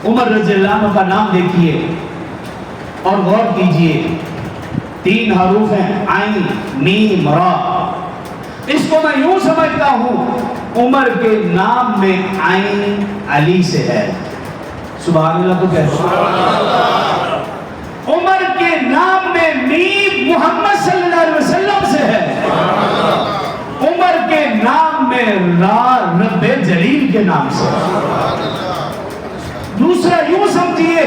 عمر رضی اللہ عنہ کا نام دیکھیے اور غور کیجئے، 3 حروف ہیں، عین میم را۔ اس کو میں یوں سمجھتا ہوں عمر کے نام میں عین علی سے ہے، سبحان اللہ تو کہتے ہیں۔ عمر کے نام میں میم محمد صلی اللہ علیہ وسلم سے ہے، عمر کے نام میں را رب جلیل کے نام سے ہے۔ دوسرا یوں سمجھیے،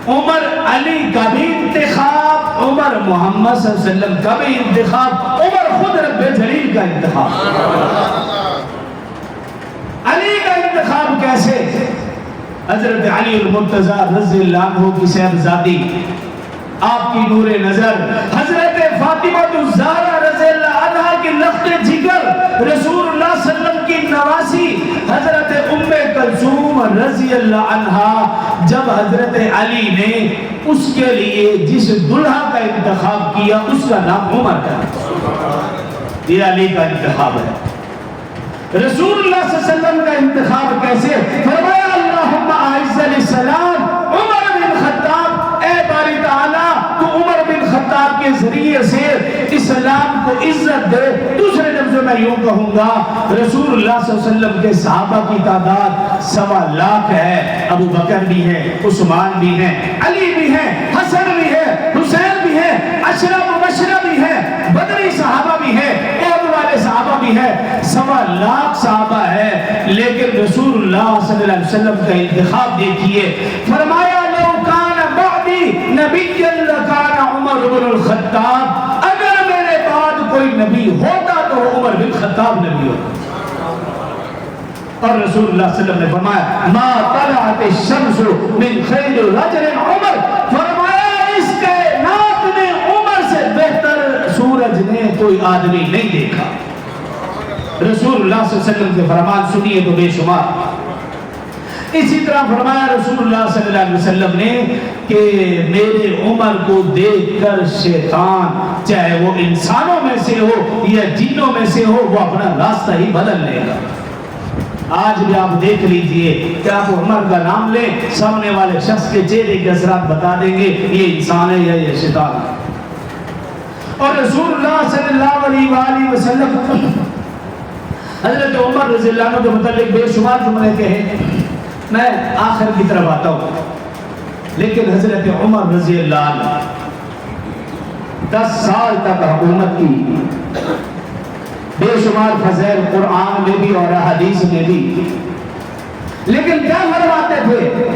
عمر علی کا بھی انتخاب، عمر محمد صلی اللہ علیہ وسلم کا بھی انتخاب، عمر خود رب جلیل کا انتخاب۔ علی کا انتخاب کیسے؟ حضرت علی المرتضیٰ رضی اللہ عنہ کی صاحبزادی، آپ کی نور نظر حضرت فاطمہ الزہرا رضی اللہ عنہا کی لخت جگر، رسول اللہ صلی اللہ علیہ وسلم کی نواسی حضرت ام کلثوم رضی اللہ عنہا، جب حضرت علی نے اس کے لیے جس دلہا کا انتخاب کیا اس کا نام عمر کا، یہ علی کا انتخاب ہے۔ رسول اللہ صلی اللہ علیہ وسلم کا انتخاب کیسے؟ فرمایا اللہم اعز الاسلام عمر بن خطاب، اے باری تعالیٰ تو عمر بن خطاب کے ذریعے سے اسلام کو عزت دے۔ دوسرے لفظ میں یوں کہوں گا، رسول اللہ صلی اللہ علیہ وسلم کے صحابہ کی تعداد 1.25 لاکھ ہے، ابو بکر بھی ہے، عثمان بھی ہے، علی بھی ہے، حسن بھی ہے، حسین بھی ہے، عشرہ مبشرہ بھی ہے، بدری صحابہ بھی ہے، احد والے صحابہ بھی ہے، 1.25 لاکھ صحابہ ہے، لیکن رسول اللہ صلی اللہ علیہ وسلم کا انتخاب دیکھیے، فرمایا لو کان بعدی نبی لکان عمر بن الخطاب، اگر میرے بعد کوئی نبی ہوتا تو عمر بن خطاب نبی ہوتا۔ اور رسول اللہ صلی اللہ علیہ وسلم نے فرمایا ما طلعت الشمس من خیر رجل عمر، فرمایا اس کائنات میں عمر سے بہتر سورج نے کوئی آدمی نہیں دیکھا۔ رسول اللہ صلی اللہ علیہ وسلم کے فرمان سنیے تو بے شمار۔ اسی طرح فرمایا رسول اللہ صلی اللہ علیہ وسلم نے کہ میرے عمر کو دیکھ کر شیطان، چاہے وہ انسانوں میں سے ہو یا جنوں میں سے ہو، وہ اپنا راستہ ہی بدل لے گا۔ آج بھی آپ دیکھ لیجئے کہ آپ عمر کا نام لیں، سامنے والے شخص کے چہرے کے اثرات بتا دیں گے یہ انسان ہے یا یہ شیطان ہے۔ اور رسول اللہ صلی اللہ علیہ وآلہ وسلم حضرت عمر رضی اللہ عنہ کے متعلق بے شمار جملے کہے، میں آخر کی طرف آتا ہوں، لیکن حضرت عمر رضی اللہ عنہ 10 سال تک حکومت کی، بے شمار فضائل قرآن میں بھی اور حدیث میں بھی، لیکن کیا فرماتے تھے؟